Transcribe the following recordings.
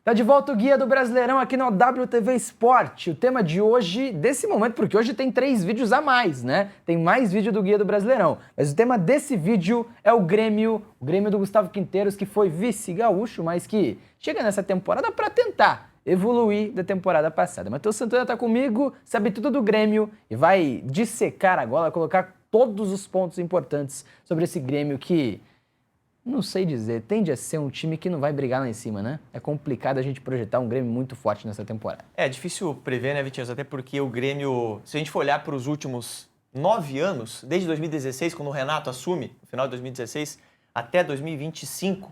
Tá de volta o Guia do Brasileirão aqui no WTV Sport. O tema de hoje, desse momento, porque hoje tem 3 vídeos a mais, né? Tem mais vídeo do Guia do Brasileirão. Mas o tema desse vídeo é o Grêmio do Gustavo Quinteiros, que foi vice-gaúcho, mas que chega nessa temporada para tentar evoluir da temporada passada. Matheus Santana tá comigo, sabe tudo do Grêmio e vai dissecar agora, colocar todos os pontos importantes sobre esse Grêmio que... não sei dizer, tende a ser um time que não vai brigar lá em cima, né? É complicado a gente projetar um Grêmio muito forte nessa temporada. É difícil prever, né, Vitinho? Até porque o Grêmio, se a gente for olhar para os últimos 9 anos, desde 2016, quando o Renato assume, no final de 2016, até 2025,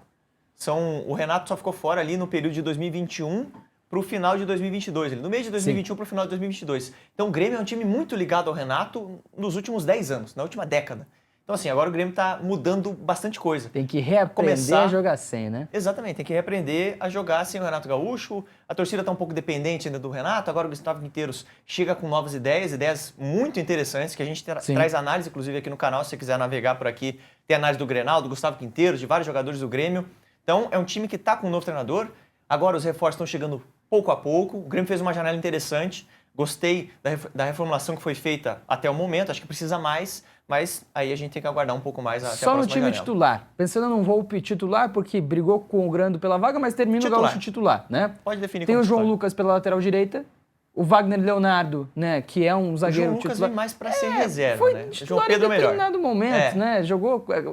o Renato só ficou fora ali no período de 2021 para o final de 2022, no mês de 2021 para o final de 2022. Então o Grêmio é um time muito ligado ao Renato nos últimos 10 anos, na última década. Então, assim, agora o Grêmio está mudando bastante coisa. Tem que reaprender a jogar sem, né? Exatamente, tem que reaprender a jogar sem o Renato Gaúcho. A torcida está um pouco dependente ainda do Renato. Agora o Gustavo Quinteiros chega com novas ideias muito interessantes, que a gente traz análise, inclusive, aqui no canal. Se você quiser navegar por aqui, tem análise do Grenal, do Gustavo Quinteiros, de vários jogadores do Grêmio. Então, é um time que está com um novo treinador. Agora os reforços estão chegando pouco a pouco. O Grêmio fez uma janela interessante. Gostei da reformulação que foi feita até o momento. Acho que precisa mais. Mas aí a gente tem que aguardar um pouco mais até a próxima janela. Só no time titular. Pensando num Volpi titular, porque brigou com o Grando pela vaga, mas termina o Gaúcho titular, né? Pode definir tem como o João titular. Lucas pela lateral direita, o Wagner Leonardo, né, que é um zagueiro titular. O João Lucas vem mais para ser reserva, foi né? Titular João Pedro em determinado momento, né?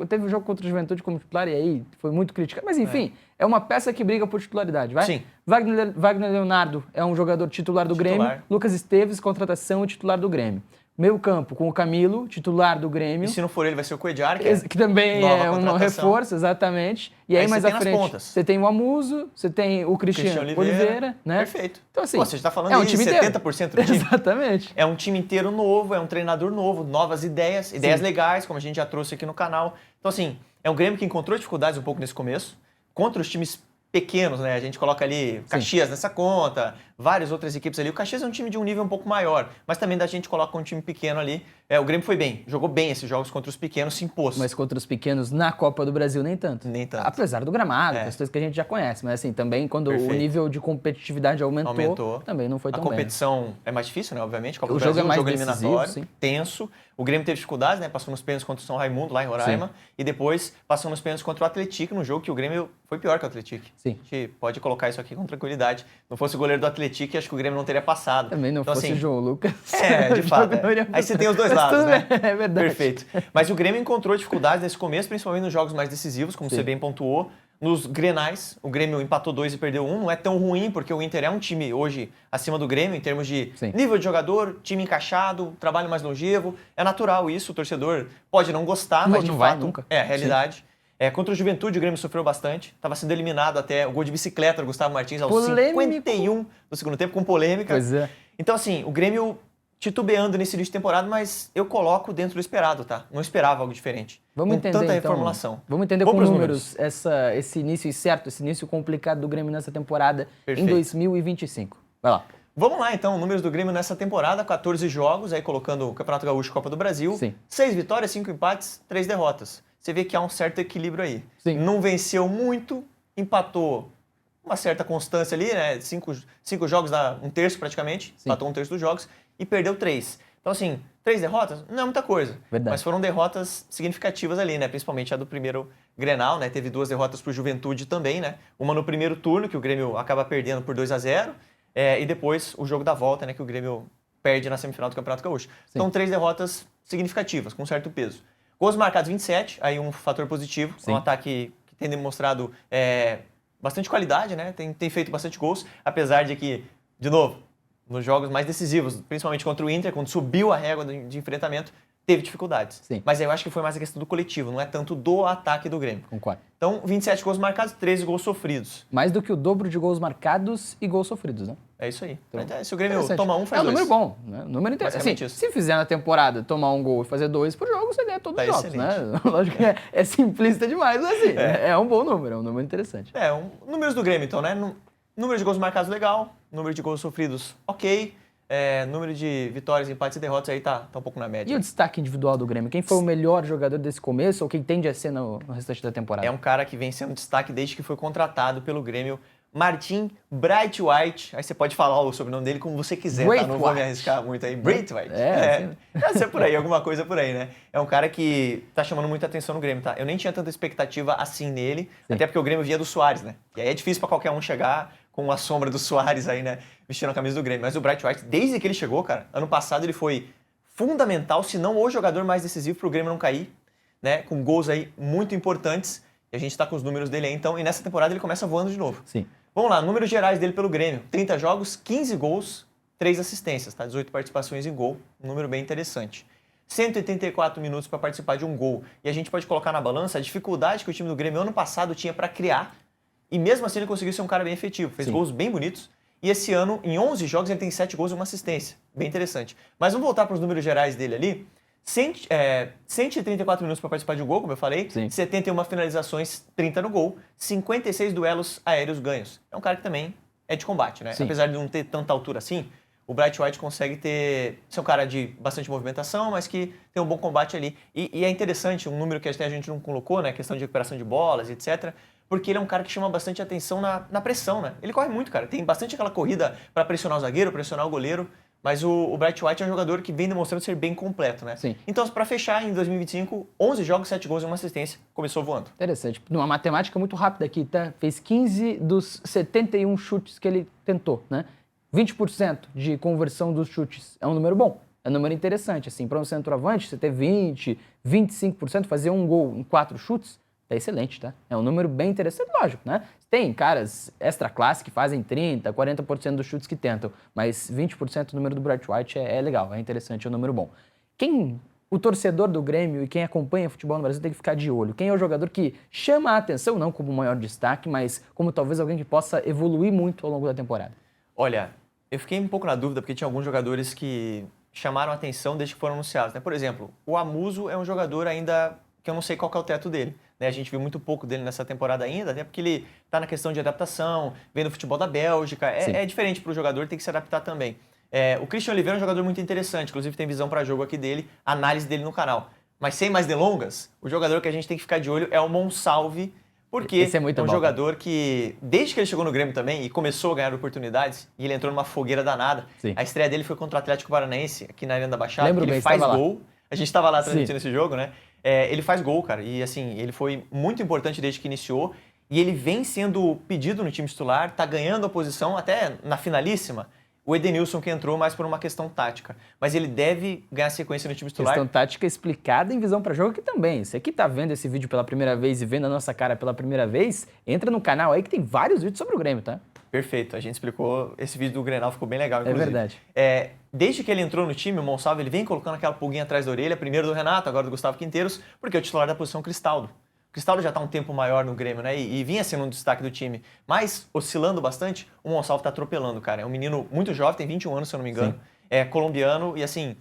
Teve um jogo contra o Juventude como titular e aí foi muito criticado. Mas enfim, é uma peça que briga por titularidade, vai? Sim. Wagner Leonardo é um jogador titular do Grêmio. Lucas Esteves, contratação e titular do Grêmio. Meio campo com o Camilo, titular do Grêmio. E se não for ele, vai ser o Coediar, que também é um reforço, exatamente. E aí mais à frente, você tem o Amuso, você tem o Cristiano Oliveira, né? Perfeito. Então, assim, você está falando de time 70% do time. Exatamente. É um time inteiro novo, é um treinador novo, novas ideias legais, como a gente já trouxe aqui no canal. Então, assim, é um Grêmio que encontrou dificuldades um pouco nesse começo, contra os times pequenos, né? A gente coloca ali Caxias nessa conta, várias outras equipes ali. O Caxias é um time de um nível um pouco maior, mas também a gente coloca um time pequeno ali. O Grêmio foi bem, jogou bem esses jogos contra os pequenos, se impôs. Mas contra os pequenos na Copa do Brasil nem tanto. Nem tanto. Apesar do gramado, questões que a gente já conhece, mas assim, também quando o nível de competitividade aumentou, também não foi tão bem. A competição é mais difícil, né? Obviamente. Copa o do jogo Brasil, é mais jogo decisivo, eliminatório, tenso. O Grêmio teve dificuldades, né? Passou nos pênaltis contra o São Raimundo, lá em Roraima. E depois passou nos pênaltis contra o Atlético, num jogo que o Grêmio foi pior que o Atlético. Sim. A gente pode colocar isso aqui com tranquilidade. Não fosse o goleiro do Atlético, acho que o Grêmio não teria passado. Também não então, fosse o João Lucas. De fato. Aí você tem os dois lados, né? É verdade. Perfeito. Mas o Grêmio encontrou dificuldades nesse começo, principalmente nos jogos mais decisivos, como você bem pontuou. Nos Grenais, o Grêmio empatou 2 e perdeu 1. Não é tão ruim, porque o Inter é um time hoje acima do Grêmio, em termos de nível de jogador, time encaixado, trabalho mais longevo. É natural isso, o torcedor pode não gostar, mas de fato nunca. É a realidade. Contra o Juventude, o Grêmio sofreu bastante. Estava sendo eliminado até o gol de bicicleta do Gustavo Martins aos 51 do segundo tempo, com polêmica. Pois é. Então, assim, o Grêmio titubeando nesse início de temporada, mas eu coloco dentro do esperado, tá? Não esperava algo diferente. Vamos entender, tanta reformulação. Vamos entender com números esse início incerto, esse início complicado do Grêmio nessa temporada em 2025. Vai lá. Vamos lá, então, números do Grêmio nessa temporada, 14 jogos, aí colocando o Campeonato Gaúcho e Copa do Brasil. 6 vitórias, 5 empates, 3 derrotas. Você vê que há um certo equilíbrio aí. Não venceu muito, empatou uma certa constância ali, né? 5 jogos dá um terço praticamente, empatou um terço dos jogos e perdeu 3. Então, assim, 3 derrotas não é muita coisa. Verdade. Mas foram derrotas significativas ali, né? Principalmente a do primeiro Grenal, né? Teve 2 derrotas pro Juventude também, né? Uma no primeiro turno, que o Grêmio acaba perdendo por 2-0. E depois o jogo da volta, né? Que o Grêmio perde na semifinal do Campeonato Gaúcho. Então, 3 derrotas significativas, com certo peso. Gols marcados 27, aí um fator positivo. Um ataque que tem demonstrado bastante qualidade, né? Tem feito bastante gols, apesar de que, de novo, nos jogos mais decisivos, principalmente contra o Inter, quando subiu a régua de enfrentamento, teve dificuldades. Mas aí eu acho que foi mais a questão do coletivo, não é tanto do ataque do Grêmio. Concordo. Então, 27 gols marcados, 13 gols sofridos. Mais do que o dobro de gols marcados e gols sofridos, né? É isso aí. Então, se o Grêmio toma um, faz 2. É um número bom, né? Número interessante. Assim, se fizer na temporada tomar um gol e fazer 2 por jogo, você ganha todos os jogos, né? Lógico que é simplista demais, mas assim, é um bom número, é um número interessante. Números do Grêmio, então, né? Número de gols marcados, legal. Número de gols sofridos, ok. Número de vitórias, empates e derrotas aí tá um pouco na média. E o destaque individual do Grêmio? Quem foi o melhor jogador desse começo ou quem tende a ser no restante da temporada? É um cara que vem sendo destaque desde que foi contratado pelo Grêmio, Martin Braithwaite. Aí você pode falar o sobrenome dele como você quiser, tá? Não vou me arriscar muito aí. Braithwaite. Deve ser por aí, alguma coisa por aí, né? É um cara que tá chamando muita atenção no Grêmio, tá? Eu nem tinha tanta expectativa assim nele, até porque o Grêmio vinha do Suárez, né? E aí é difícil pra qualquer um chegar com a sombra do Suárez aí, né? Vestindo a camisa do Grêmio. Mas o Braithwaite, desde que ele chegou, cara, ano passado ele foi fundamental, se não o jogador mais decisivo pro Grêmio não cair, né? Com gols aí muito importantes. E a gente tá com os números dele aí, então. E nessa temporada ele começa voando de novo. Sim. Vamos lá, números gerais dele pelo Grêmio. 30 jogos, 15 gols, 3 assistências, tá? 18 participações em gol, um número bem interessante. 184 minutos para participar de um gol. E a gente pode colocar na balança a dificuldade que o time do Grêmio ano passado tinha para criar. E mesmo assim ele conseguiu ser um cara bem efetivo. Fez gols bem bonitos. E esse ano, em 11 jogos, ele tem 7 gols e uma assistência. Bem interessante. Mas vamos voltar para os números gerais dele ali. 134 minutos para participar de um gol, como eu falei. Sim. 71 finalizações, 30 no gol. 56 duelos aéreos ganhos. É um cara que também é de combate, né? Sim. Apesar de não ter tanta altura assim, o Braithwaite consegue ser um cara de bastante movimentação, mas que tem um bom combate ali. E é interessante, um número que até a gente não colocou, né? Questão de recuperação de bolas, etc., porque ele é um cara que chama bastante atenção na pressão, né? Ele corre muito, cara. Tem bastante aquela corrida para pressionar o zagueiro, pressionar o goleiro. Mas o Braithwaite é um jogador que vem demonstrando ser bem completo, né? Sim. Então, para fechar, em 2025, 11 jogos, 7 gols e uma assistência. Começou voando. Interessante. Numa matemática muito rápida aqui, tá? Fez 15 dos 71 chutes que ele tentou, né? 20% de conversão dos chutes. É um número bom. É um número interessante, assim. Para um centroavante, você ter 20, 25%, fazer um gol em 4 chutes, tá excelente, tá? É um número bem interessante, lógico, né? Tem caras extra classe que fazem 30, 40% dos chutes que tentam, mas 20% do número do Braithwaite é legal, é interessante, é um número bom. O torcedor do Grêmio e quem acompanha futebol no Brasil tem que ficar de olho. Quem é o jogador que chama a atenção, não como maior destaque, mas como talvez alguém que possa evoluir muito ao longo da temporada? Olha, eu fiquei um pouco na dúvida porque tinha alguns jogadores que chamaram a atenção desde que foram anunciados, né? Por exemplo, o Amuso é um jogador ainda que eu não sei qual que é o teto dele. A gente viu muito pouco dele nessa temporada ainda, até porque ele está na questão de adaptação, vem do futebol da Bélgica. É diferente para o jogador, tem que se adaptar também. O Christian Oliveira é um jogador muito interessante, inclusive tem visão para jogo aqui dele, análise dele no canal. Mas sem mais delongas, o jogador que a gente tem que ficar de olho é o Monsalve, porque é um jogador que, desde que ele chegou no Grêmio também e começou a ganhar oportunidades, e ele entrou numa fogueira danada, a estreia dele foi contra o Atlético Paranaense, aqui na Arena da Baixada, ele faz gol. A gente estava lá transmitindo esse jogo, né? Ele faz gol, cara, e assim, ele foi muito importante desde que iniciou, e ele vem sendo pedido no time titular, tá ganhando a posição, até na finalíssima, o Edenilson que entrou mais por uma questão tática, mas ele deve ganhar sequência no time titular. Questão tática explicada em visão para jogo aqui também. Você que tá vendo esse vídeo pela primeira vez e vendo a nossa cara pela primeira vez, entra no canal aí que tem vários vídeos sobre o Grêmio, tá? Perfeito, a gente explicou, esse vídeo do Grenal ficou bem legal, inclusive. É verdade. Desde que ele entrou no time, o Monsalve, ele vem colocando aquela pulguinha atrás da orelha, primeiro do Renato, agora do Gustavo Quinteiros, porque é o titular da posição Cristaldo. O Cristaldo já está um tempo maior no Grêmio, né? E vinha sendo um destaque do time, mas oscilando bastante, o Monsalve está atropelando, cara. É um menino muito jovem, tem 21 anos, se eu não me engano. Sim. É colombiano e, assim,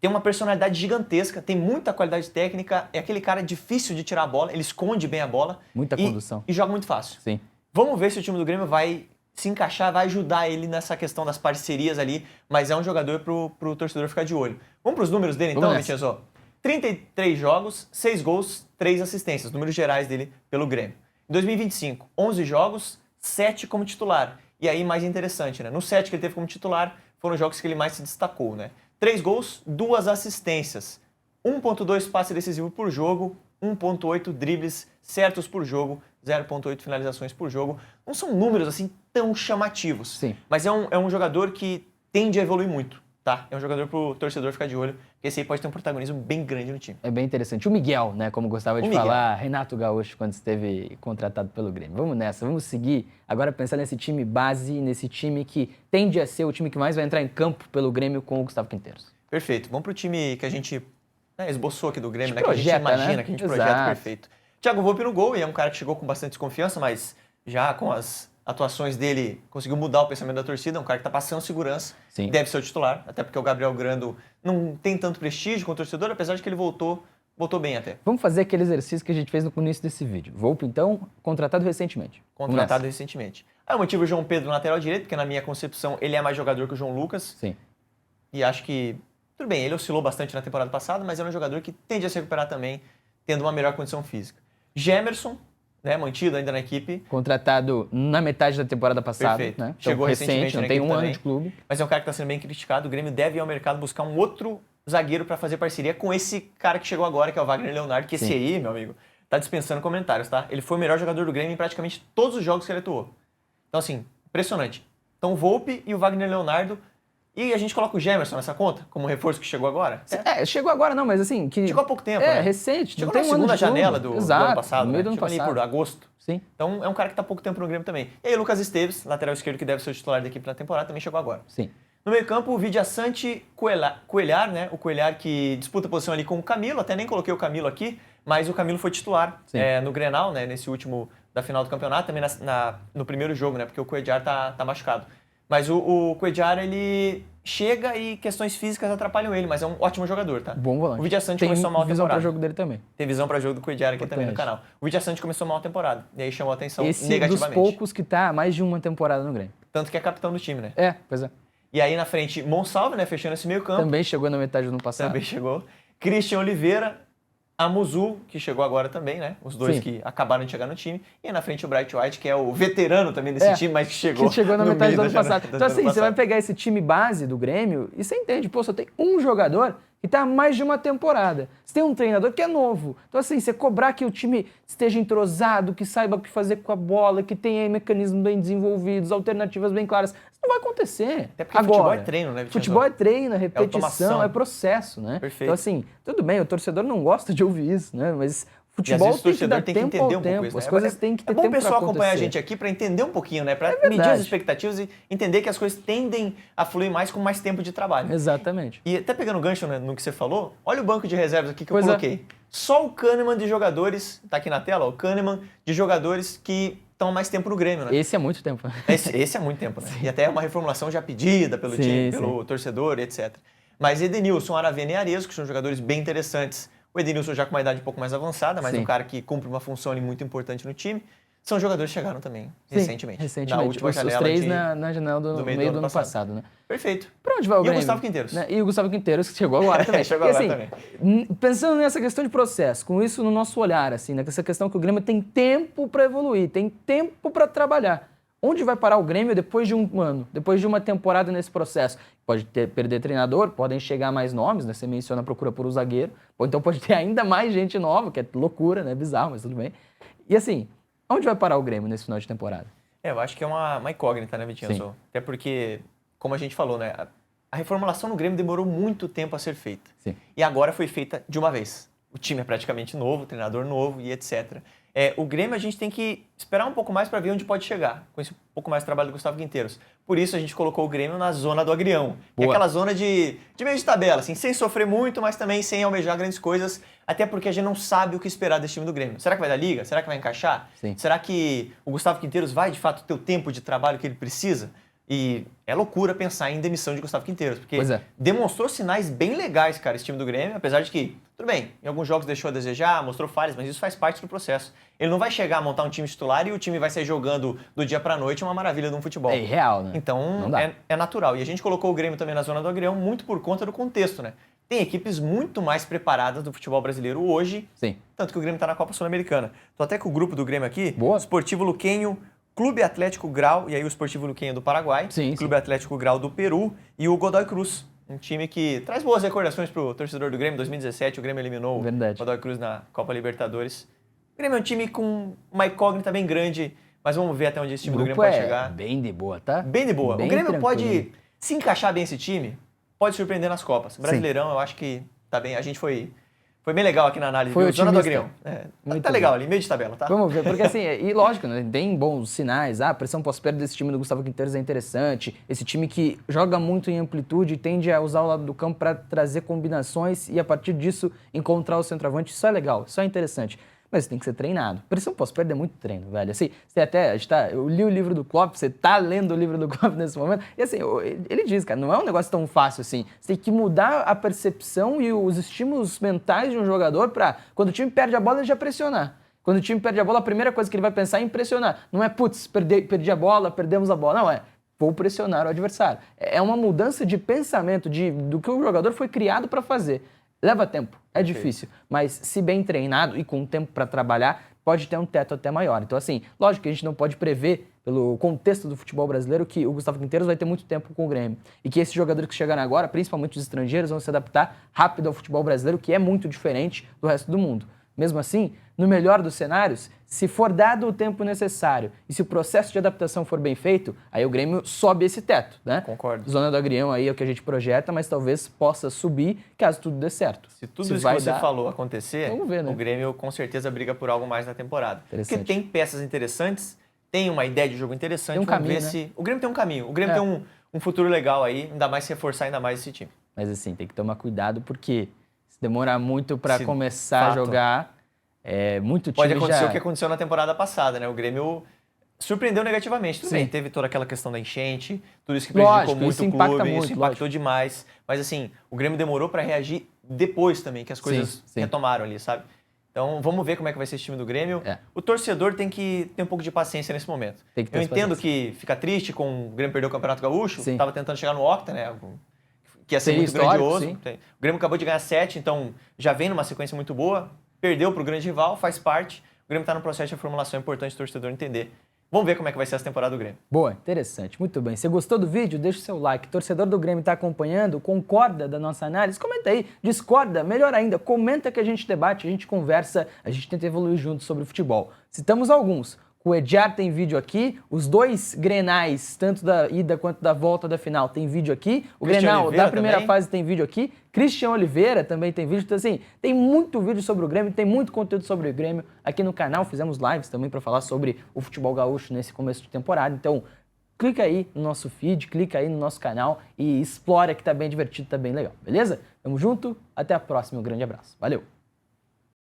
tem uma personalidade gigantesca, tem muita qualidade técnica, é aquele cara difícil de tirar a bola, ele esconde bem a bola. Muita condução. E joga muito fácil. Sim. Vamos ver se o time do Grêmio vai se encaixar, vai ajudar ele nessa questão das parcerias ali, mas é um jogador pro torcedor ficar de olho. Vamos para os números dele então, Vincenzo? 33 jogos, 6 gols, 3 assistências, números gerais dele pelo Grêmio. Em 2025, 11 jogos, 7 como titular. E aí, mais interessante, né? No 7 que ele teve como titular, foram os jogos que ele mais se destacou, né? 3 gols, 2 assistências, 1.2 passe decisivo por jogo, 1.8 dribles certos por jogo, 0.8 finalizações por jogo. Não são números assim tão chamativos, sim, mas é um jogador que tende a evoluir muito, tá? É um jogador pro torcedor ficar de olho, porque esse aí pode ter um protagonismo bem grande no time. É bem interessante. O Miguel, né, como gostava de falar, Renato Gaúcho, quando esteve contratado pelo Grêmio. Vamos nessa, vamos seguir agora pensar nesse time base, nesse time que tende a ser o time que mais vai entrar em campo pelo Grêmio com o Gustavo Quinteiros. Perfeito. Vamos pro time que a gente esboçou aqui do Grêmio, né? Projeta, que a gente imagina, né? Que a gente projeta, perfeito. Thiago Volpi no gol, e é um cara que chegou com bastante desconfiança, mas já com as atuações dele conseguiu mudar o pensamento da torcida, é um cara que está passando segurança, sim, deve ser o titular, até porque o Gabriel Grando não tem tanto prestígio com o torcedor, apesar de que ele voltou bem até. Vamos fazer aquele exercício que a gente fez no início desse vídeo. Volpi, então, contratado recentemente. Contratado recentemente. Aí o motivo é o João Pedro, lateral direito, porque na minha concepção ele é mais jogador que o João Lucas. Sim. E acho que, tudo bem, ele oscilou bastante na temporada passada, mas é um jogador que tende a se recuperar também, tendo uma melhor condição física. Gemerson, né, mantido ainda na equipe. Contratado na metade da temporada passada, Perfeito. né? Chegou recentemente recente, não na tem equipe um ano também. de clube. Mas é um cara que está sendo bem criticado. O Grêmio deve ir ao mercado buscar um outro zagueiro para fazer parceria com esse cara que chegou agora, que é o Wagner Leonardo, que esse aí, meu amigo, tá dispensando comentários, tá? Ele foi o melhor jogador do Grêmio em praticamente todos os jogos que ele atuou. Então, assim, impressionante. Então, o Volpi e o Wagner Leonardo. E a gente coloca o Gemerson nessa conta, como reforço que chegou agora? Chegou agora não, mas assim... que Chegou há pouco tempo, né? Recente. Chegou não tem na um ano segunda de clube. janela do Exato, ano passado, no meio do ano Chegou ali passado. por agosto. Sim. Então, é um cara que tá há pouco tempo no Grêmio também. E aí, o Lucas Esteves, lateral esquerdo, que deve ser o titular da equipe na temporada, também chegou agora. Sim. No meio-campo, o Vidiaçante Coelhar, né? O Coelhar que disputa a posição ali com o Camilo, até nem coloquei o Camilo aqui, mas o Camilo foi titular no Grenal, né? Nesse último da final do campeonato, também no primeiro jogo, né? Porque o Coelhar tá machucado. Mas o Coelhar, ele chega e questões físicas atrapalham ele, mas é um ótimo jogador, tá? Bom volante. O Vidiaçante Tem começou mal a visão temporada. para jogo dele também. Tem visão para jogo do Coelhar aqui também no Importante. canal. O Vidiaçante começou mal a temporada, e aí chamou a atenção Esse negativamente. dos poucos que tá há mais de uma temporada no Grêmio. Tanto que é capitão do time, né? Pois é. E aí na frente, Monsalve, né? Fechando esse meio campo. Também chegou na metade do ano passado. Também chegou. Christian Oliveira, Amuzu, que chegou agora também, né? Os dois Sim. que acabaram de chegar no time. E aí na frente o Bright White, que é o veterano também desse time, mas que chegou na no metade meio do ano da passado. janela- Então do assim, ano você vai passado. pegar esse time base do Grêmio e você entende, pô, só tem um jogador que tá há mais de uma temporada. Você tem um treinador que é novo. Então assim, você cobrar que o time esteja entrosado, que saiba o que fazer com a bola, que tenha mecanismos bem desenvolvidos, alternativas bem claras, isso não vai acontecer. Até porque agora, futebol é treino, né, Vitinho? Futebol é treino, é repetição, automação. é processo, né? Perfeito. Então assim, tudo bem, o torcedor não gosta de ouvir isso, né? Mas E às futebol vezes o tem que torcedor dar tem que tempo entender ao um pouco tempo. isso, As né? coisas têm que ter É bom o tempo pra pessoal acompanhar a acontecer. gente aqui para entender um pouquinho, né? Para verdade. medir as expectativas e entender que as coisas tendem a fluir mais com mais tempo de trabalho. Exatamente. E até pegando gancho no que você falou, olha o banco de reservas aqui que Pois eu é. coloquei. Só o Kahneman de jogadores, tá aqui na tela, ó, o Kahneman de jogadores que estão há mais tempo no Grêmio, né? Esse é muito tempo. Esse é muito tempo, né? E até é uma reformulação já pedida pelo Sim, time, sim. pelo torcedor, etc. Mas Edenilson, Aravena e Arezzo, que são jogadores bem interessantes. O Edenilson já com uma idade um pouco mais avançada, mas Sim. um cara que cumpre uma função ali muito importante no time. São jogadores que chegaram também, Sim, recentemente. Na última os janela três de- na janela do meio do ano passado, né? Perfeito. Pra onde vai o E o Grêmio? Gustavo Quinteiros. Né? E o Gustavo Quinteiros, que chegou agora também. Chegou E, agora assim, pensando nessa questão de processo, com isso no nosso olhar, assim, nessa questão que o Grêmio tem tempo para evoluir, tem tempo para trabalhar. Onde vai parar o Grêmio depois de um ano, depois de uma temporada nesse processo? Pode perder treinador, podem chegar mais nomes, né? Você menciona a procura por um zagueiro, ou então pode ter ainda mais gente nova, que é loucura, né? Bizarro, mas tudo bem. E assim, onde vai parar o Grêmio nesse final de temporada? Eu acho que é uma incógnita, né, Vitinho? Sim. Até porque, como a gente falou, né? A reformulação no Grêmio demorou muito tempo a ser feita. Sim. E agora foi feita de uma vez. O time é praticamente novo, o treinador novo e etc. O Grêmio a gente tem que esperar um pouco mais para ver onde pode chegar, com esse pouco mais de trabalho do Gustavo Quinteiros. Por isso a gente colocou o Grêmio na zona do agrião. Que é Boa. aquela zona de meio de tabela, assim, sem sofrer muito, mas também sem almejar grandes coisas, até porque a gente não sabe o que esperar desse time do Grêmio. Será que vai dar liga? Será que vai encaixar? Sim. Será que o Gustavo Quinteiros vai, de fato, ter o tempo de trabalho que ele precisa? E é loucura pensar em demissão de Gustavo Quinteiros, porque Pois é. demonstrou sinais bem legais, cara, esse time do Grêmio, apesar de que, tudo bem, em alguns jogos deixou a desejar, mostrou falhas, mas isso faz parte do processo. Ele não vai chegar a montar um time titular e o time vai sair jogando do dia pra noite uma maravilha de um futebol. É irreal, né? Então, Não dá. é natural. E a gente colocou o Grêmio também na zona do agrião muito por conta do contexto, né? Tem equipes muito mais preparadas do futebol brasileiro hoje, Sim. tanto que o Grêmio está na Copa Sul-Americana. Tô até com o grupo do Grêmio aqui. Boa. Esportivo Luquenho, Clube Atlético Grau, e aí o Esportivo Luquenho do Paraguai, Sim, Clube Atlético Grau do Peru e o Godoy Cruz. Um time que traz boas recordações pro torcedor do Grêmio. Em 2017 o Grêmio eliminou Verdade. o Godoy Cruz na Copa Libertadores. O Grêmio é um time com uma incógnita bem grande, mas vamos ver até onde esse time do Grêmio pode chegar. bem de boa, tá? Bem de boa. Bem O Grêmio tranquilo. pode se encaixar bem esse time, pode surpreender nas Copas. Brasileirão, eu acho que tá bem. A gente foi bem legal aqui na análise. Foi viu? Zona do otimista. agrião. Muito Tá legal ali, meio de tabela, tá? Vamos ver, porque assim, e lógico, né, tem bons sinais. A pressão pós-perda desse time do Gustavo Quinteiros é interessante. Esse time que joga muito em amplitude e tende a usar o lado do campo para trazer combinações e a partir disso encontrar o centroavante. Isso é legal, isso é interessante. Mas tem que ser treinado. Pressão pós-perda é muito treino, velho. Assim, você até, eu li o livro do Klopp, você tá lendo o livro do Klopp nesse momento, e assim, ele diz, cara, não é um negócio tão fácil assim. Você tem que mudar a percepção e os estímulos mentais de um jogador para, quando o time perde a bola, ele já pressionar. Quando o time perde a bola, a primeira coisa que ele vai pensar é em pressionar. Não é, putz, perdi a bola, perdemos a bola. Não, vou pressionar o adversário. É uma mudança de pensamento do que o jogador foi criado para fazer. Leva tempo, é difícil, mas se bem treinado e com tempo para trabalhar, pode ter um teto até maior. Então, assim, lógico que a gente não pode prever, pelo contexto do futebol brasileiro, que o Gustavo Quinteiros vai ter muito tempo com o Grêmio. E que esses jogadores que chegaram agora, principalmente os estrangeiros, vão se adaptar rápido ao futebol brasileiro, que é muito diferente do resto do mundo. Mesmo assim, no melhor dos cenários, se for dado o tempo necessário e se o processo de adaptação for bem feito, aí o Grêmio sobe esse teto, né? Concordo. Zona do Agrião aí é o que a gente projeta, mas talvez possa subir caso tudo dê certo. Se tudo isso que você falou acontecer, vamos ver, né? O Grêmio com certeza briga por algo mais na temporada. Porque Interessante. tem peças interessantes, tem uma ideia de jogo interessante. Tem um vamos caminho, ver né? se... O Grêmio tem um caminho, o Grêmio tem um futuro legal aí, ainda mais se reforçar ainda mais esse time. Mas assim, tem que tomar cuidado porque se demorar muito para Se- começar a fato. jogar, muito time Pode acontecer já... o que aconteceu na temporada passada, né? O Grêmio surpreendeu negativamente. Tudo Sim. bem, teve toda aquela questão da enchente, tudo isso que Lógico, prejudicou muito isso o impacta clube, muito, isso impactou lógico. demais. Mas assim, o Grêmio demorou para reagir depois também, que as coisas Sim. retomaram ali, sabe? Então vamos ver como é que vai ser esse time do Grêmio. É. O torcedor tem que ter um pouco de paciência nesse momento. Tem que ter Eu essa entendo paciência. que fica triste com o Grêmio perder o Campeonato Gaúcho, Sim. estava tentando chegar no Octa, né? Que ia ser Seria muito histórico, grandioso. sim. O Grêmio acabou de ganhar 7, então já vem numa sequência muito boa. Perdeu para o grande rival, faz parte. O Grêmio está no processo de reformulação, é importante o torcedor entender. Vamos ver como é que vai ser essa temporada do Grêmio. Boa, interessante, muito bem. Se gostou do vídeo, deixa o seu like. Torcedor do Grêmio está acompanhando, concorda da nossa análise? Comenta aí, discorda, melhor ainda, comenta que a gente debate, a gente conversa, a gente tenta evoluir juntos sobre o futebol. Citamos alguns. O Ediar tem vídeo aqui, os dois Grenais, tanto da ida quanto da volta da final, tem vídeo aqui. O Christian Grenal Oliveira da primeira também. fase tem vídeo aqui. Christian Oliveira também tem vídeo. Então, assim, tem muito vídeo sobre o Grêmio, tem muito conteúdo sobre o Grêmio aqui no canal. Fizemos lives também para falar sobre o futebol gaúcho nesse começo de temporada. Então, clica aí no nosso feed, clica aí no nosso canal e explora que tá bem divertido, tá bem legal, beleza? Tamo junto, até a próxima, um grande abraço. Valeu!